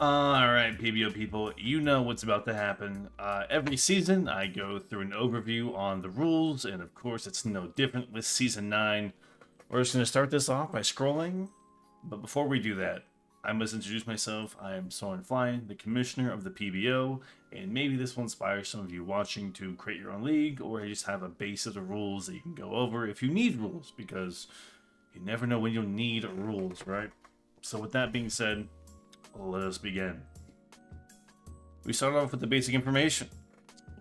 Alright, PBO people, you know what's about to happen. Every season, I go through an overview on the rules, and of course, it's no different with Season 9. We're just going to start this off by scrolling, but before we do that, I must introduce myself. I am Soren Fly, the Commissioner of the PBO, and maybe this will inspire some of you watching to create your own league, or just have a base of the rules that you can go over if you need rules, because you never know when you'll need rules, right? So with that being said, let us begin. We start off with the basic information.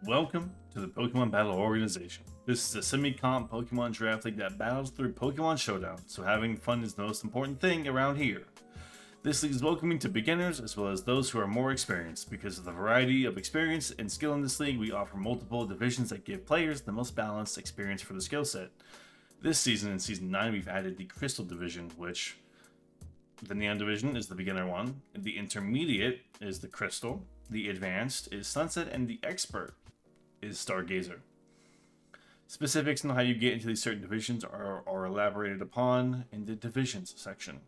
Welcome to the Pokemon Battle Organization. This is a semi-comp Pokemon draft league that battles through Pokemon Showdown, so having fun is the most important thing around here. This league is welcoming to beginners as well as those who are more experienced. Because of the variety of experience and skill in this league, we offer multiple divisions that give players the most balanced experience for the skill set. This season, in Season 9, we've added the Crystal Division, which the Neon Division is the beginner one, the Intermediate is the Crystal, the Advanced is Sunset, and the Expert is Stargazer. Specifics on how you get into these certain divisions are elaborated upon in the Divisions section.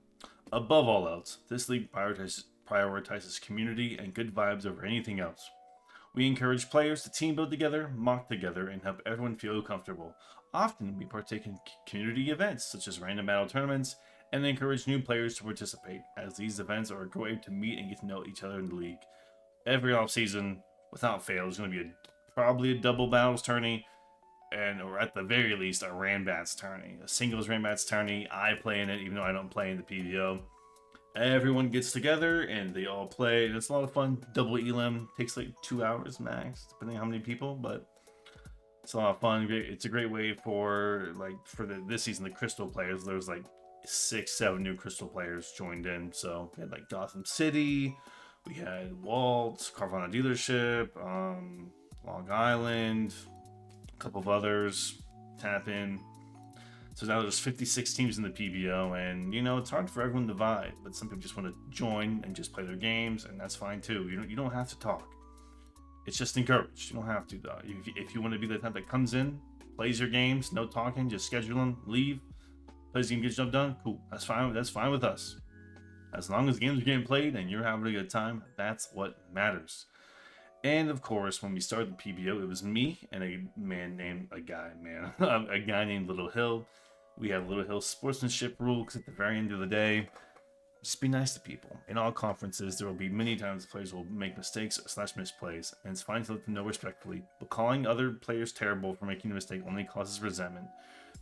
Above all else, this league prioritizes community and good vibes over anything else. We encourage players to team build together, mock together, and help everyone feel comfortable. Often, we partake in community events such as random battle tournaments, and encourage new players to participate, as these events are a great way to meet and get to know each other in the league. Every off-season, without fail, is going to be probably a double battles tourney, or at the very least, a Ranbats tourney. A singles Ranbats tourney. I play in it, even though I don't play in the PBO. Everyone gets together, and they all play, and it's a lot of fun. Double Elim takes like 2 hours max, depending on how many people, but it's a lot of fun. It's a great way for, this season, the Crystal players. There's like 6-7 new Crystal players joined in. So we had like Gotham City, we had Walt, Carvana Dealership, Long Island, a couple of others, Tap In. So now there's 56 teams in the PBO, and you know it's hard for everyone to vibe, but some people just want to join and just play their games, and that's fine too. You don't have to talk. It's just encouraged. You don't have to though. If you want to be the type that comes in, plays your games, no talking, just schedule them, leave. Plays game, get job done. Cool. That's fine. That's fine with us. As long as games are getting played and you're having a good time, that's what matters. And of course, when we started the PBO, it was me and a guy named Little Hill. We have Little Hill's sportsmanship rule because at the very end of the day, just be nice to people. In all conferences, there will be many times players will make mistakes / misplays, and it's fine to let them know respectfully. But calling other players terrible for making a mistake only causes resentment.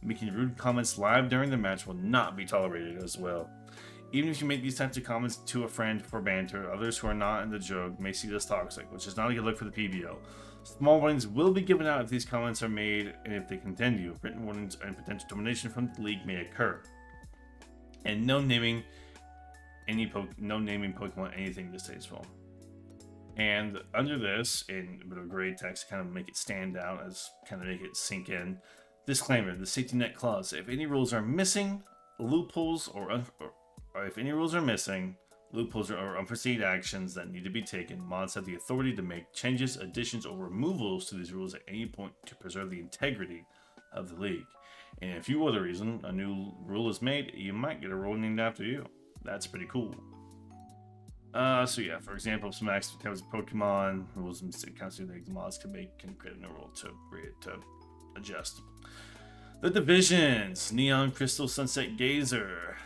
Making rude comments live during the match will not be tolerated as well. Even if you make these types of comments to a friend for banter, others who are not in the joke may see this toxic, which is not a good look for the PBO. Small warnings will be given out if these comments are made, and if they continue, written warnings and potential termination from the league may occur. And no naming Pokemon anything distasteful. And under this, in a bit of gray text to kind of make it stand out, as kind of make it sink in. Disclaimer: the safety net clause. If any rules are missing, loopholes or unforeseen actions that need to be taken, mods have the authority to make changes, additions, or removals to these rules at any point to preserve the integrity of the league. And if for other reason a new rule is made, you might get a rule named after you. That's pretty cool. So yeah, for example, some types of Pokemon rules and the mods can create a new rule to adjust. The divisions: Neon, Crystal, Sunset, Gazer.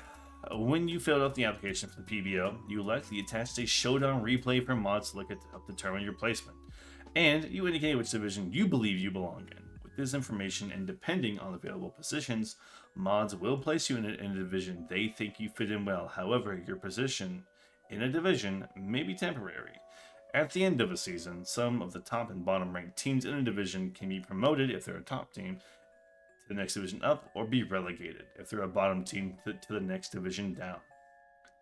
When you filled out the application for the PBO, you elect the attached a Showdown replay for mods to look at to help determine your placement, and you indicate which division you believe you belong in. With this information and depending on available positions, mods will place you in a division they think you fit in well. However, your position in a division may be temporary. At the end of a season, some of the top and bottom ranked teams in a division can be promoted if they're a top team to the next division up, or be relegated if they're a bottom team to the next division down.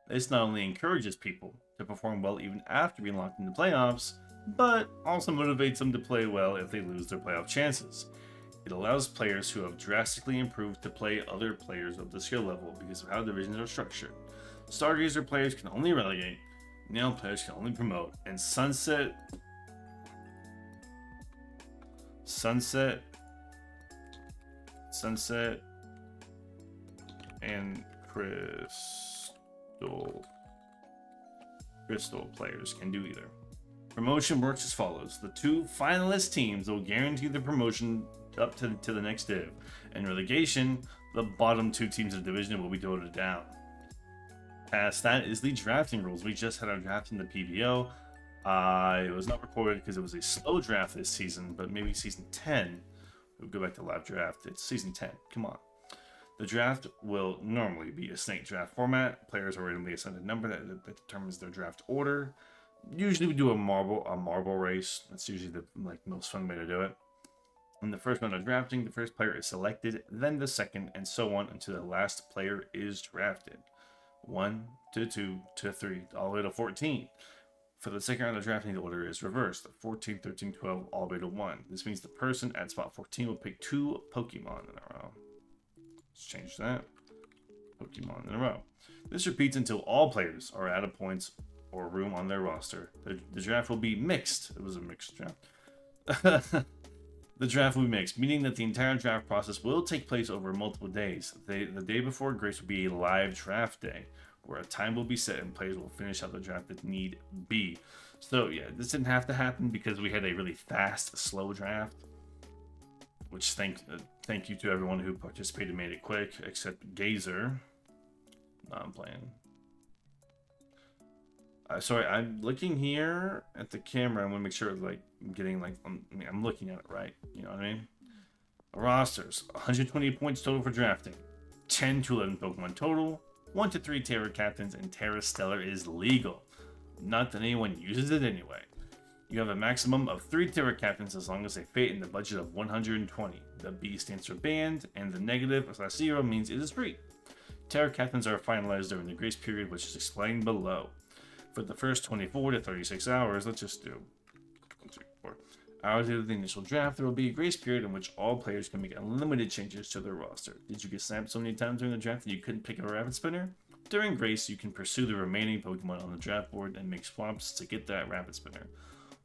This not only encourages people to perform well even after being locked into playoffs, but also motivates them to play well if they lose their playoff chances. It allows players who have drastically improved to play other players of the skill level because of how divisions are structured. Stargazer players can only relegate, Neon players can only promote, and Sunset and Crystal Crystal players can do either. Promotion works as follows. The 2 finalist teams will guarantee the promotion up to the next div. In relegation, the bottom 2 teams of the division will be voted down. Past that is the drafting rules. We just had our draft in the PBO. It was not recorded because it was a slow draft this season, but maybe season 10. We'll go back to live draft. It's season 10. Come on. The draft will normally be a snake draft format. Players are randomly assigned a number that determines their draft order. Usually we do a marble race. That's usually the most fun way to do it. In the first round of drafting, the first player is selected, then the second, and so on until the last player is drafted. 1 to 2 to 3, all the way to 14. For the second round of drafting, the order is reversed. 14, 13, 12, all the way to 1. This means the person at spot 14 will pick 2 Pokemon in a row. Let's change that. Pokemon in a row. This repeats until all players are out of points or room on their roster. The draft will be mixed. It was a mixed draft. The draft will be mixed, meaning that the entire draft process will take place over multiple days. The day before Grace will be a live draft day, where a time will be set and players will finish out the draft if need be. So yeah, this didn't have to happen because we had a really fast, slow draft. Which thank you to everyone who participated, made it quick, except Gazer. No, I'm playing. Sorry, I'm looking here at the camera. I want to make sure I'm getting I'm looking at it right. You know what I mean? Rosters: 120 points total for drafting, 10 to 11 Pokemon total, 1 to 3 Terra Captains, and Terra Stellar is legal. Not that anyone uses it anyway. You have a maximum of 3 Terra Captains as long as they fit in the budget of 120. The B stands for banned, and the negative/0 means it is free. Terra Captains are finalized during the grace period, which is explained below. For the first 24 to 36 hours, let's just do 4 hours of the initial draft, there will be a grace period in which all players can make unlimited changes to their roster. Did you get snapped so many times during the draft that you couldn't pick up a Rapid Spinner? During grace, you can pursue the remaining Pokemon on the draft board and make swaps to get that Rapid Spinner.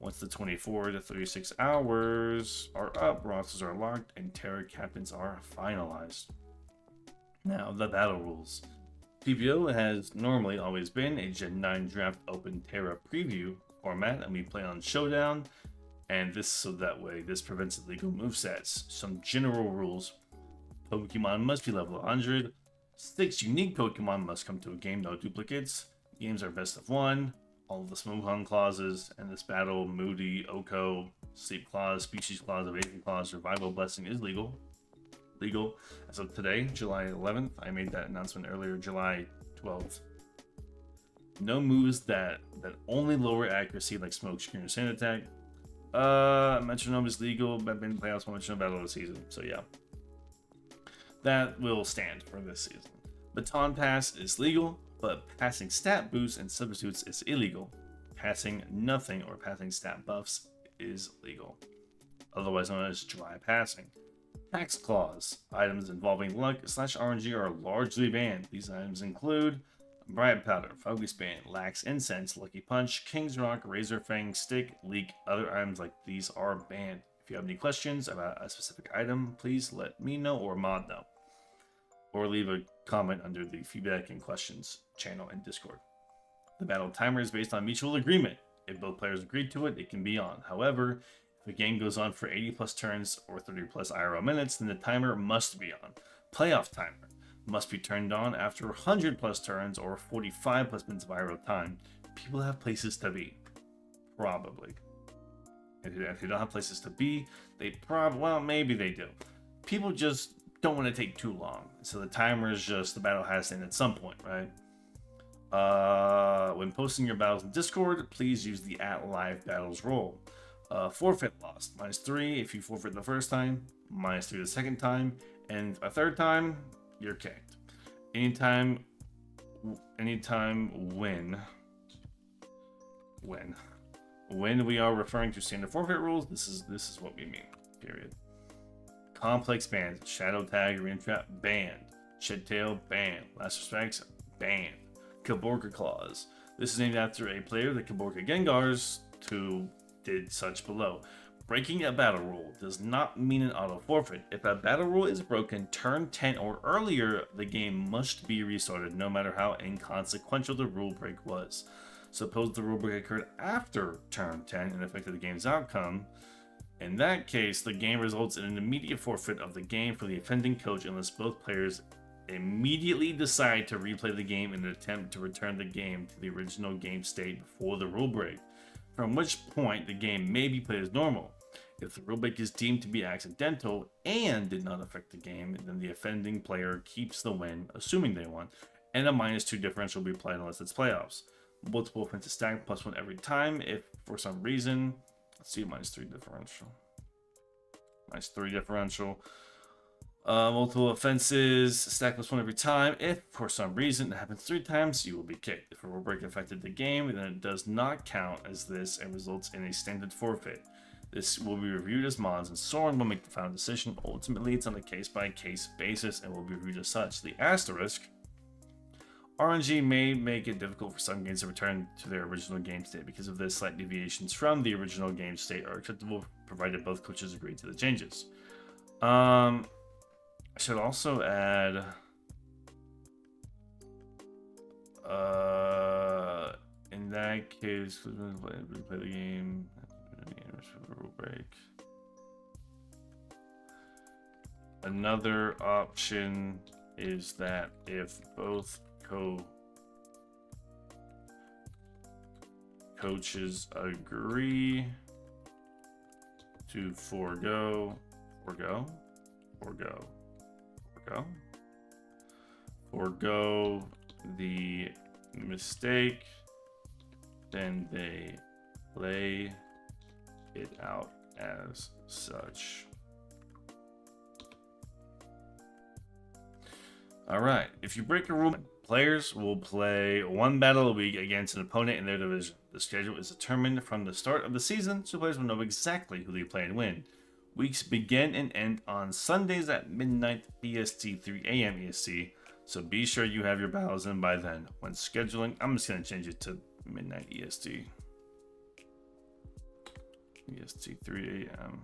Once the 24 to 36 hours are up, rosters are locked and Terra Captains are finalized. Now, the battle rules. PBO has normally always been a Gen 9 draft open Terra preview format, and we play on Showdown, and this prevents illegal movesets. Some general rules: Pokemon must be level 100, 6 unique Pokemon must come to a game, no duplicates, games are best of 1, all of the smogon clauses, and this battle, Moody, Oko, Sleep Clause, Species Clause, Evasion Clause, Survival Blessing is legal as of today, July 11th. I made that announcement earlier, July 12th. No moves that only lower accuracy, like Smoke Screen or Sand Attack. Metronome is legal, but been playoffs one metronome battle of the season. So yeah, that will stand for this season. Baton Pass is legal, but passing stat boosts and substitutes is illegal. Passing nothing or passing stat buffs is legal, otherwise known as dry passing. Tax Clause. Items involving luck/RNG are largely banned. These items include Bright Powder, Focus Band, Lax Incense, Lucky Punch, King's Rock, Razor Fang, Stick, Leak. Other items like these are banned. If you have any questions about a specific item, please let me know or Mod know. Or leave a comment under the feedback and questions channel in Discord. The battle timer is based on mutual agreement. If both players agree to it, it can be on. However, if the game goes on for 80 plus turns or 30 plus IRL minutes, then the timer must be on. Playoff timer must be turned on after 100 plus turns or 45 plus minutes of IRL time. People have places to be. Probably. If they don't have places to be, maybe they do. People just don't want to take too long. So the timer is just, the battle has to end at some point, right? When posting your battles in Discord, please use the @livebattles role. Forfeit lost, -3 if you forfeit the first time, -3 the second time, and a third time, you're kicked. Anytime when we are referring to standard forfeit rules, this is what we mean, period. Complex bans: Shadow Tag, Arena Trap, banned. Shed Tail, banned. Last Respects, banned. Caborca Clause. This is named after a player, the Caborca Gengars, who did such below. Breaking a battle rule does not mean an auto forfeit. If a battle rule is broken, turn 10 or earlier, the game must be restarted, no matter how inconsequential the rule break was. Suppose the rulebook occurred after turn 10 and affected the game's outcome. In that case, the game results in an immediate forfeit of the game for the offending coach unless both players immediately decide to replay the game in an attempt to return the game to the original game state before the rule break, from which point the game may be played as normal. If the rule break is deemed to be accidental and did not affect the game, then the offending player keeps the win, assuming they won, and a -2 differential will be applied unless it's playoffs. Multiple offenses stack +1 every time. If for some reason, let's see, -3 differential. -3 differential. Multiple offenses stack +1 every time. If for some reason it happens 3 times, you will be kicked. If a rule break affected the game, then it does not count as this and results in a standard forfeit. This will be reviewed as mods, and Soren will make the final decision. Ultimately, it's on a case-by-case basis and will be reviewed as such. The asterisk: RNG may make it difficult for some games to return to their original game state. Because of this, slight deviations from the original game state are acceptable, provided both coaches agree to the changes. I should also add in that case, replay the game, rule break. Another option is that if both coaches agree to forego the mistake, then they lay it out as such. All right, if you break a rule, players will play 1 battle a week against an opponent in their division. The schedule is determined from the start of the season, so players will know exactly who they play and when. Weeks begin and end on Sundays at midnight EST, 3 a.m. EST, so be sure you have your battles in by then. When scheduling, I'm just going to change it to midnight EST. EST, 3 a.m.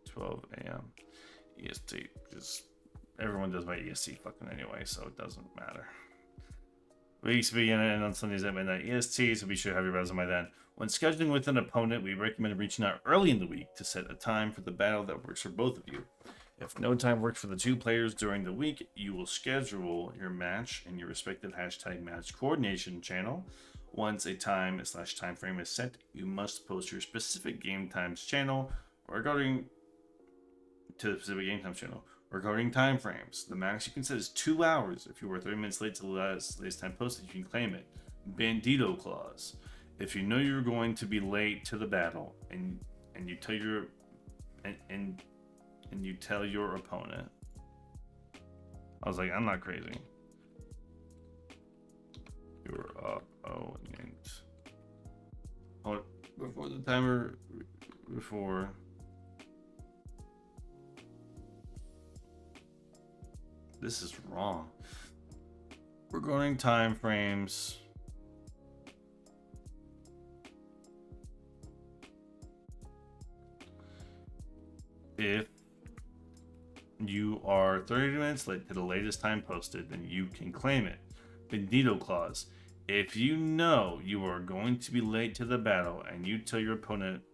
12 a.m. EST, because everyone does by EST fucking anyway, so it doesn't matter. Weeks begin and end on Sundays at midnight EST, so be sure to have your battles in by then. When scheduling with an opponent, we recommend reaching out early in the week to set a time for the battle that works for both of you. If no time works for the 2 players during the week, you will schedule your match in your respective #match coordination channel. Once a time/time frame is set, you must post your specific game times channel regarding time frames. The max you can set is 2 hours. If you were 30 minutes late to the latest time posted, you can claim it. Bandito clause: if you know you're going to be late to the battle and you tell your opponent, I was like, I'm not crazy. Your opponent. Before the timer, before. This is wrong. Regarding time frames. If you are 30 minutes late to the latest time posted, then you can claim it. Bandito clause: if you know you are going to be late to the battle and you tell your opponent,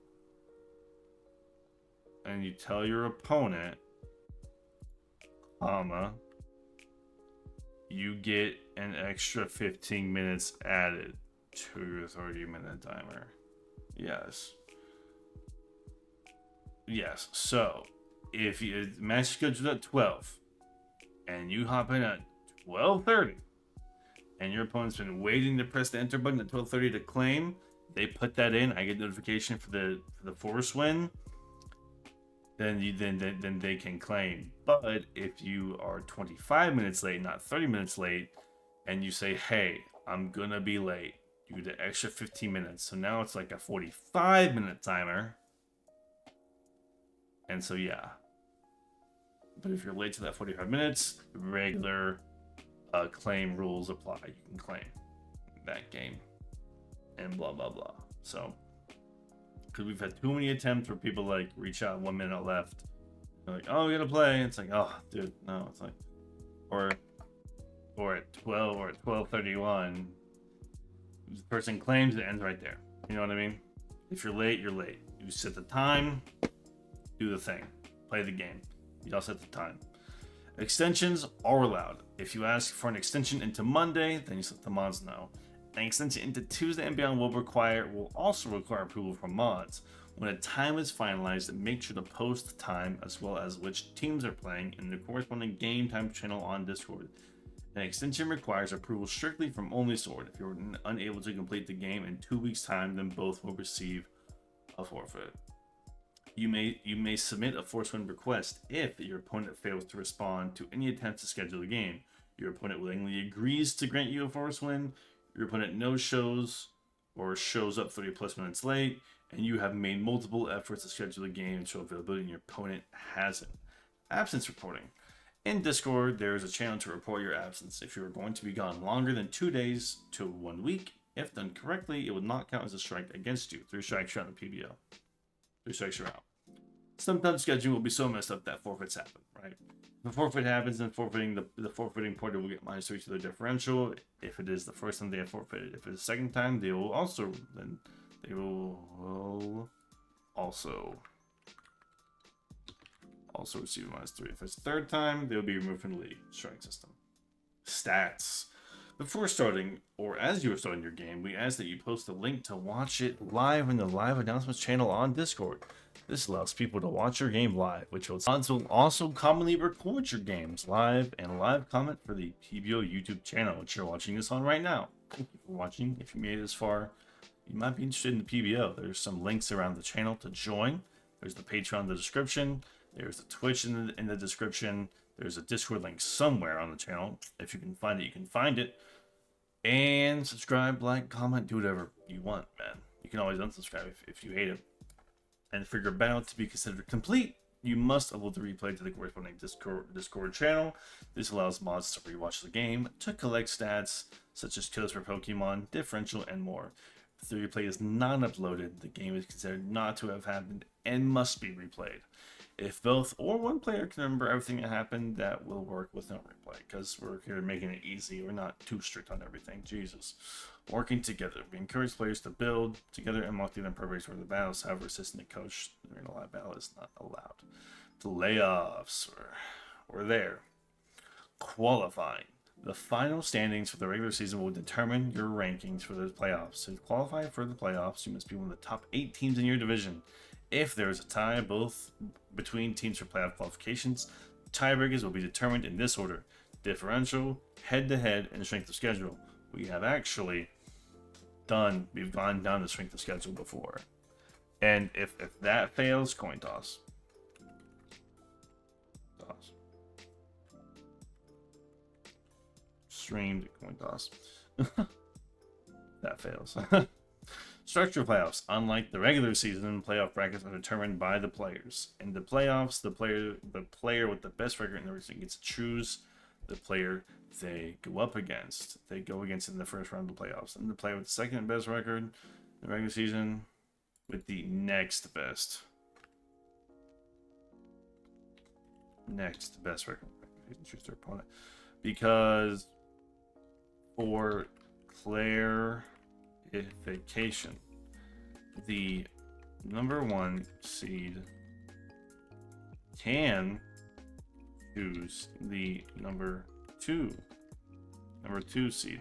you get an extra 15 minutes added to your 30-minute timer. Yes. So if you match scheduled at 12 and you hop in at 12:30 and your opponent's been waiting to press the enter button at 12:30 to claim, they put that in, I get notification for the force win, then they can claim. But if you are 25 minutes late, not 30 minutes late, and you say, hey, I'm gonna be late, you get an extra 15 minutes. So now it's like a 45-minute timer. And so, yeah. But if you're late to that 45 minutes, regular claim rules apply. You can claim that game and blah, blah, blah. So, because we've had too many attempts where people like reach out 1 minute left. They're like, oh, we gotta play. It's like, oh, dude, no. It's like, or at 12 or at 12:31, The person claims, it ends right there. You know what I mean? If you're late, you're late. You set the time, do the thing, play the game. You don't set the time. Extensions are allowed. If you ask for an extension into Monday, then you let the mods know. An extension into Tuesday and beyond will also require approval from mods. When a time is finalized, make sure to post the time as well as which teams are playing in the corresponding game time channel on Discord. An extension requires approval strictly from only Sword. If you're unable to complete the game in 2 weeks' time, then both will receive a forfeit. You may submit a force win request if your opponent fails to respond to any attempts to schedule the game. Your opponent willingly agrees to grant you a force win. Your opponent no shows or shows up 30+ minutes late, and you have made multiple efforts to schedule the game and show availability, and your opponent hasn't. Absence reporting. In Discord, there is a channel to report your absence. If you are going to be gone longer than 2 days to 1 week, if done correctly, it will not count as a strike against you. 3 strikes, you're on the PBO. 3 strikes, you're out. Sometimes scheduling will be so messed up that forfeits happen, right? If a forfeit happens, then the forfeiting party will get -3 to their differential. If it is the first time they have forfeited, if it's the second time, they will also receive a -3. If it's the third time, they'll be removed from the league strike system. Stats. Before starting, or as you are starting your game, we ask that you post a link to watch it live in the live announcements channel on Discord. This allows people to watch your game live, which mods will also commonly record your games live and live comment for the PBO YouTube channel, which you're watching this on right now. Thank you for watching. If you made it this far, you might be interested in the PBO. There's some links around the channel to join. There's the Patreon in the description. There's the Twitch in the description. There's a Discord link somewhere on the channel. If you can find it, you can find it. And subscribe, like, comment, do whatever you want, man. You can always unsubscribe if you hate it. And for your battle to be considered complete, you must upload the replay to the corresponding Discord channel. This allows mods to rewatch the game, to collect stats such as kills for Pokemon, differential, and more. If the replay is not uploaded, the game is considered not to have happened and must be replayed. If both or one player can remember everything that happened, that will work with no replay, because we're here making it easy. We're not too strict on everything. Jesus. Working together. We encourage players to build together and multi-event programs where the battles. However, assisting the coach during a live battle is not allowed. The layoffs. We're there. Qualifying. The final standings for the regular season will determine your rankings for the playoffs. To qualify for the playoffs, you must be one of the top 8 teams in your division. If there is a tie between teams for playoff qualifications, tiebreakers will be determined in this order: differential, head-to-head, and strength of schedule. We've gone down the strength of schedule before. And if that fails, coin toss. Streamed coin toss. That fails. Structure playoffs. Unlike the regular season, playoff brackets are determined by the players. In the playoffs, the player with the best record in the region gets to choose the player they go up against. They go against in the first round of the playoffs. And the player with the second best record in the regular season with the next best record. Choose their opponent. Because for clarification, the number 1 seed can choose the number 2 seed.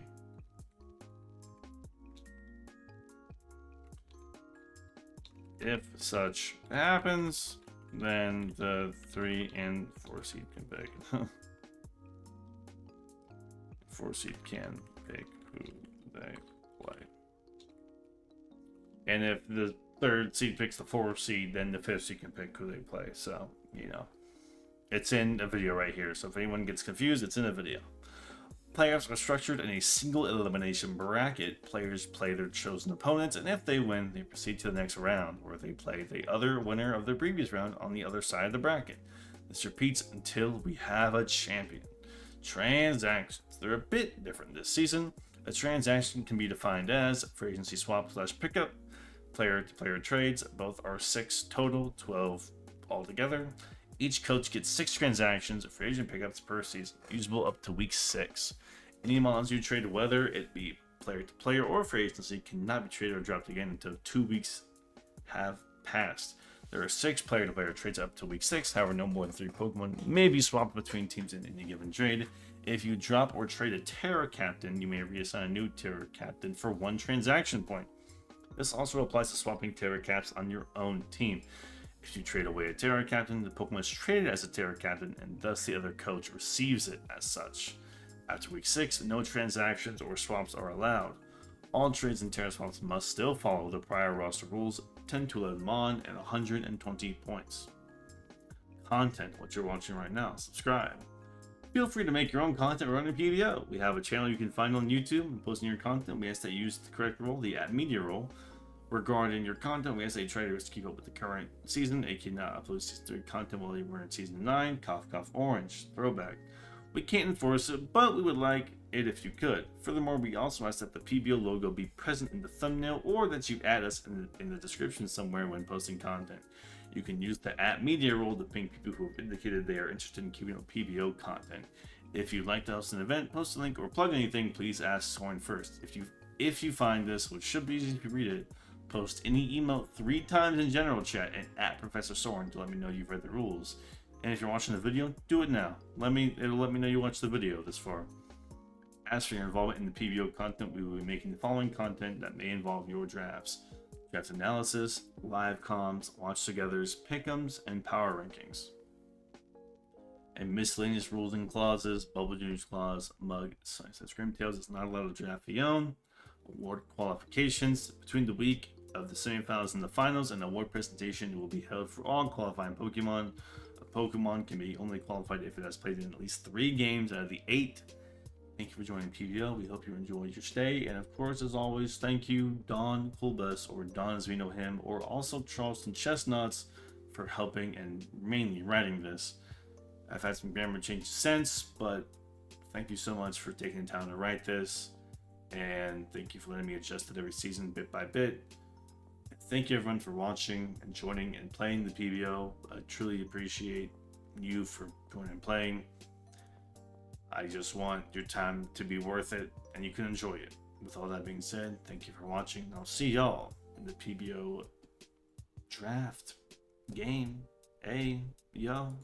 If such happens, then the 3 and 4 seed can pick. 4 seed can pick who they play. And if the 3rd seed picks the 4th seed, then the 5th seed can pick who they play. So, you know, it's in a video right here. So if anyone gets confused, it's in a video. Playoffs are structured in a single elimination bracket. Players play their chosen opponents, and if they win, they proceed to the next round, where they play the other winner of the previous round on the other side of the bracket. This repeats until we have a champion. Transactions. They're a bit different this season. A transaction can be defined as free agency swap / pickup, player-to-player trades. Both are 6 total, 12 altogether. Each coach gets 6 transactions of free agent pickups per season, usable up to week 6. Any mods you trade, whether it be player to player or free agency cannot be traded or dropped again until 2 weeks have passed. There are 6 player to player trades up to week 6. However, no more than 3 Pokemon may be swapped between teams in any given trade. If you drop or trade a Terra Captain, you may reassign a new Terra Captain for 1 transaction point. This also applies to swapping Terra Caps on your own team. If you trade away a Terra Captain, the Pokemon is traded as a Terra Captain, and thus the other coach receives it as such. After week 6, no transactions or swaps are allowed. All trades and Terra swaps must still follow the prior roster rules, 10 to 11 Mon, and 120 points. Content, what you're watching right now, subscribe. Feel free to make your own content running PBO. We have a channel you can find on YouTube and posting your content. We ask that you use the correct role, the @media role. Regarding your content, we ask that you try to keep up with the current season. It cannot upload season 3 content while we're in season 9. Cough, cough, orange. Throwback. We can't enforce it, but we would like it if you could. Furthermore, we also ask that the PBO logo be present in the thumbnail or that you add us in the description somewhere when posting content. You can use the @media role to ping people who have indicated they are interested in keeping up PBO content. If you'd like to host an event, post a link, or plug anything, please ask Soren first. If you find this, which should be easy if you read it, post any emote 3 times in general chat and @Professor Soren to let me know you've read the rules. And if you're watching the video, do it now. It'll let me know you watched the video this far. As for your involvement in the PBO content, we will be making the following content that may involve your drafts: draft analysis, live comms, watch togethers, pick'ems, and power rankings. And miscellaneous rules and clauses, Bubble Junior's clause, Mug says Scrimtails is not allowed to draft the own. Award qualifications between the week of the semifinals and the finals, and award presentation will be held for all qualifying Pokemon. A Pokemon can be only qualified if it has played in at least 3 games out of the 8. Thank you for joining PBO. We hope you enjoyed your stay. And of course, as always, thank you, Don Coolbus, or Don as we know him, or also Charleston Chestnuts, for helping and mainly writing this. I've had some grammar changes since, but thank you so much for taking the time to write this. And thank you for letting me adjust it every season bit by bit. Thank you everyone for watching and joining and playing the PBO. I truly appreciate you for joining and playing. I just want your time to be worth it and you can enjoy it. With all that being said, thank you for watching. I'll see y'all in the PBO draft game. Yo.